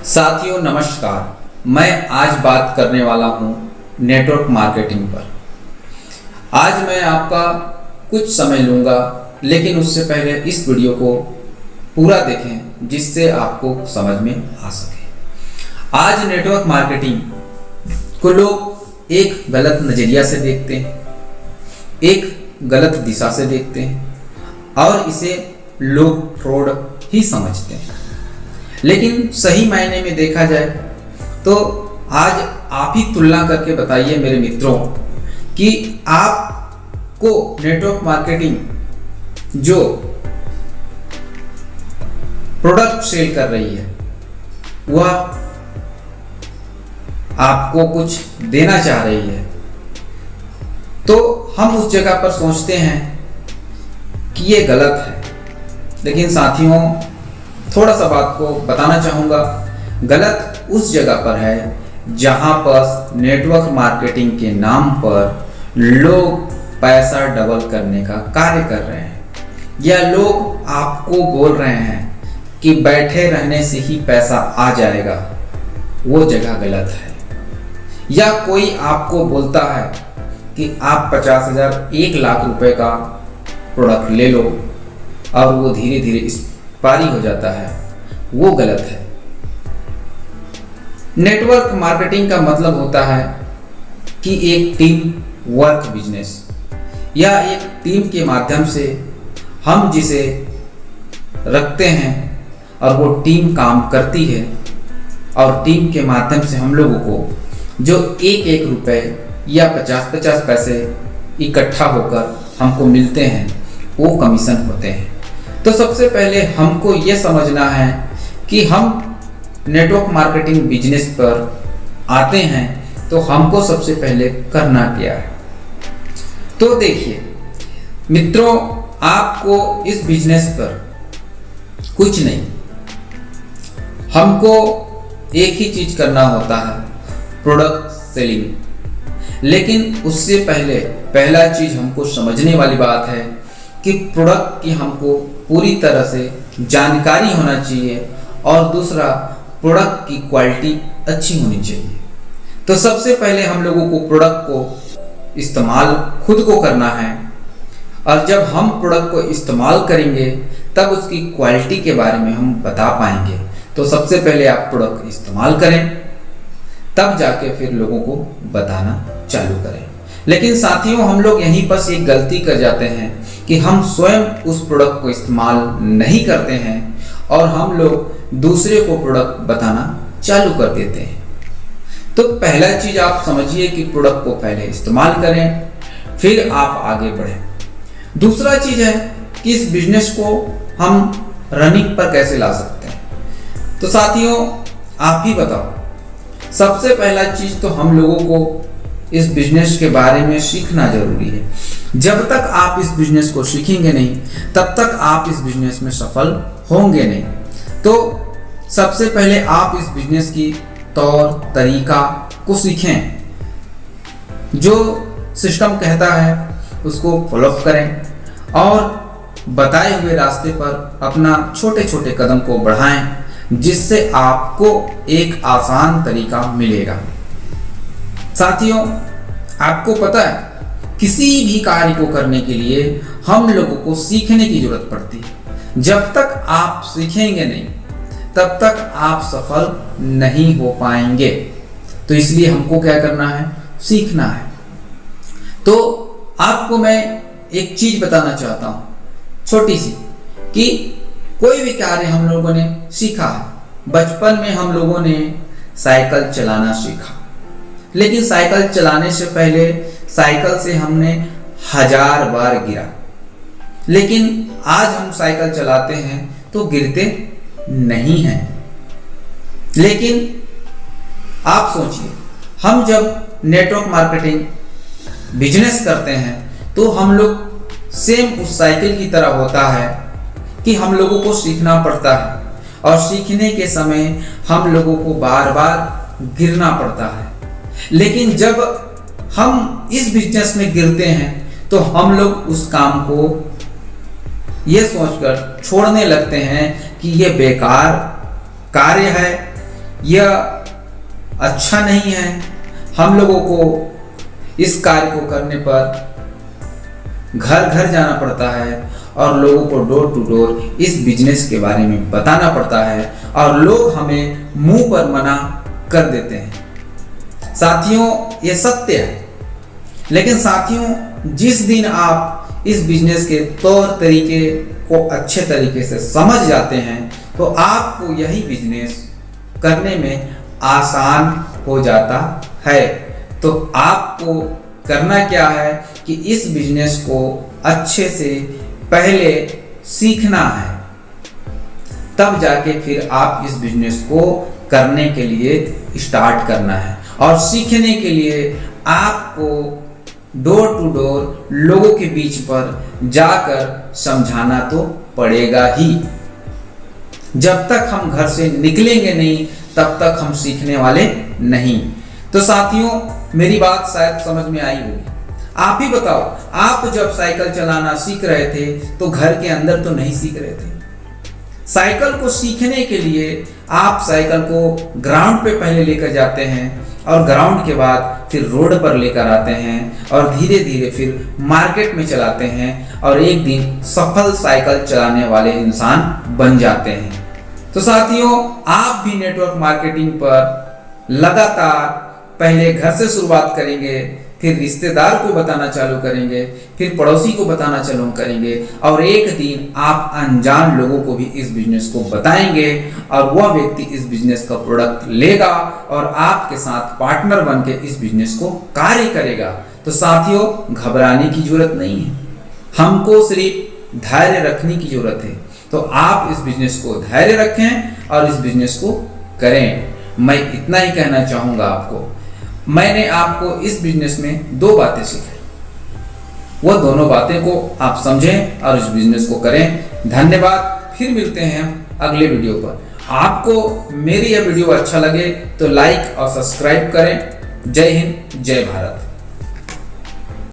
साथियों नमस्कार। मैं आज बात करने वाला हूं नेटवर्क मार्केटिंग पर। आज मैं आपका कुछ समय लूंगा, लेकिन उससे पहले इस वीडियो को पूरा देखें जिससे आपको समझ में आ सके। आज नेटवर्क मार्केटिंग को लोग एक गलत नज़रिया से देखते हैं, एक गलत दिशा से देखते हैं और इसे लोग फ्रॉड ही समझते हैं। लेकिन सही मायने में देखा जाए तो आज आप ही तुलना करके बताइए मेरे मित्रों कि आपको नेटवर्क मार्केटिंग जो प्रोडक्ट सेल कर रही है वह आपको कुछ देना चाह रही है, तो हम उस जगह पर सोचते हैं कि ये गलत है। लेकिन साथियों, थोड़ा सा बात को बताना चाहूँगा। गलत उस जगह पर है जहाँ पर नेटवर्क मार्केटिंग के नाम पर लोग पैसा डबल करने का कार्य कर रहे हैं, या लोग आपको बोल रहे हैं कि बैठे रहने से ही पैसा आ जाएगा। वो जगह गलत है। या कोई आपको बोलता है कि आप 50,000 1,00,000 रुपए का प्रोडक्ट ले लो और वो धीरे धीरे एक्सपायरी हो जाता है, वो गलत है। नेटवर्क मार्केटिंग का मतलब होता है कि एक टीम वर्क बिजनेस या एक टीम के माध्यम से हम जिसे रखते हैं और वो टीम काम करती है, और टीम के माध्यम से हम लोगों को जो एक रुपए या 50 पैसे इकट्ठा होकर हमको मिलते हैं, वो कमीशन होते हैं। तो सबसे पहले हमको ये समझना है कि हम नेटवर्क मार्केटिंग बिजनेस पर आते हैं तो हमको सबसे पहले करना क्या है। तो देखिए मित्रों, आपको इस बिजनेस पर कुछ नहीं, हमको एक ही चीज करना होता है, प्रोडक्ट सेलिंग। लेकिन उससे पहले पहला चीज हमको समझने वाली बात है कि प्रोडक्ट की हमको पूरी तरह से जानकारी होना चाहिए, और दूसरा प्रोडक्ट की क्वालिटी अच्छी होनी चाहिए। तो सबसे पहले हम लोगों को प्रोडक्ट को इस्तेमाल खुद को करना है, और जब हम प्रोडक्ट को इस्तेमाल करेंगे तब उसकी क्वालिटी के बारे में हम बता पाएंगे। तो सबसे पहले आप प्रोडक्ट इस्तेमाल करें, तब जाके फिर लोगों को बताना चालू करें। लेकिन साथियों, हम लोग यहीं पर एक गलती कर जाते हैं कि हम स्वयं उस प्रोडक्ट को इस्तेमाल नहीं करते हैं और हम लोग दूसरे को प्रोडक्ट बताना चालू कर देते हैं। तो पहला चीज आप समझिए कि प्रोडक्ट को पहले इस्तेमाल करें, फिर आप आगे बढ़ें। दूसरा चीज है कि इस बिजनेस को हम रनिंग पर कैसे ला सकते हैं। तो साथियों, आप ही बताओ। सबसे पहला चीज तो हम लोगों को इस बिजनेस के बारे में सीखना जरूरी है। जब तक आप इस बिजनेस को सीखेंगे नहीं, तब तक आप इस बिजनेस में सफल होंगे नहीं। तो सबसे पहले आप इस बिजनेस की तौर तरीका को सीखें, जो सिस्टम कहता है उसको फॉलो करें, और बताए हुए रास्ते पर अपना छोटे छोटे कदम को बढ़ाएं, जिससे आपको एक आसान तरीका मिलेगा। साथियों, आपको पता है किसी भी कार्य को करने के लिए हम लोगों को सीखने की जरूरत पड़ती है। जब तक आप सीखेंगे नहीं, तब तक आप सफल नहीं हो पाएंगे। तो इसलिए हमको क्या करना है, सीखना है। तो आपको मैं एक चीज बताना चाहता हूं, छोटी सी, कि कोई भी कार्य हम लोगों ने सीखा है। बचपन में हम लोगों ने साइकिल चलाना सीखा, लेकिन साइकिल चलाने से पहले साइकिल से हमने 1000 बार गिरा। लेकिन आज हम साइकिल चलाते हैं तो गिरते नहीं हैं। लेकिन आप सोचिए, हम जब नेटवर्क मार्केटिंग बिजनेस करते हैं तो हम लोग सेम उस साइकिल की तरह होता है कि हम लोगों को सीखना पड़ता है, और सीखने के समय हम लोगों को बार बार गिरना पड़ता है। लेकिन जब हम इस बिजनेस में गिरते हैं तो हम लोग उस काम को ये सोचकर छोड़ने लगते हैं कि ये बेकार कार्य है यह अच्छा नहीं है। हम लोगों को इस कार्य को करने पर घर घर जाना पड़ता है और लोगों को डोर टू डोर इस बिजनेस के बारे में बताना पड़ता है और लोग हमें मुंह पर मना कर देते हैं। साथियों, ये सत्य है। लेकिन साथियों, जिस दिन आप इस बिजनेस के तौर तरीके को अच्छे तरीके से समझ जाते हैं तो आपको यही बिजनेस करने में आसान हो जाता है। तो आपको करना क्या है कि इस बिजनेस को अच्छे से पहले सीखना है, तब जाके फिर आप इस बिजनेस को करने के लिए स्टार्ट करना है। और सीखने के लिए आपको डोर टू डोर लोगों के बीच पर जाकर समझाना तो पड़ेगा ही। जब तक हम घर से निकलेंगे नहीं तब तक हम सीखने वाले नहीं। तो साथियों, मेरी बात शायद समझ में आई होगी। आप ही बताओ, आप जब साइकिल चलाना सीख रहे थे तो घर के अंदर तो नहीं सीख रहे थे। साइकिल को सीखने के लिए आप साइकिल को ग्राउंड पे पहले लेकर जाते हैं और ग्राउंड के बाद फिर रोड पर लेकर आते हैं और धीरे धीरे फिर मार्केट में चलाते हैं और एक दिन सफल साइकिल चलाने वाले इंसान बन जाते हैं। तो साथियों, आप भी नेटवर्क मार्केटिंग पर लगातार पहले घर से शुरुआत करेंगे, फिर रिश्तेदार को बताना चालू करेंगे, फिर पड़ोसी को बताना चालू करेंगे और एक दिन आप अनजान लोगों को भी इस बिजनेस को बताएंगे और वह व्यक्ति इस बिजनेस का प्रोडक्ट लेगा और आपके साथ पार्टनर बन के इस बिजनेस को कार्य करेगा। तो साथियों, घबराने की जरूरत नहीं है, हमको सिर्फ धैर्य रखने की जरूरत है। तो आप इस बिजनेस को धैर्य रखें और इस बिजनेस को करें। मैं इतना ही कहना चाहूंगा आपको। मैंने आपको इस बिजनेस में 2 बातें सिखाई, वो दोनों बातें को आप समझें और इस बिजनेस को करें। धन्यवाद। फिर मिलते हैं अगले वीडियो पर। आपको मेरी यह वीडियो अच्छा लगे तो लाइक और सब्सक्राइब करें। जय हिंद, जय भारत।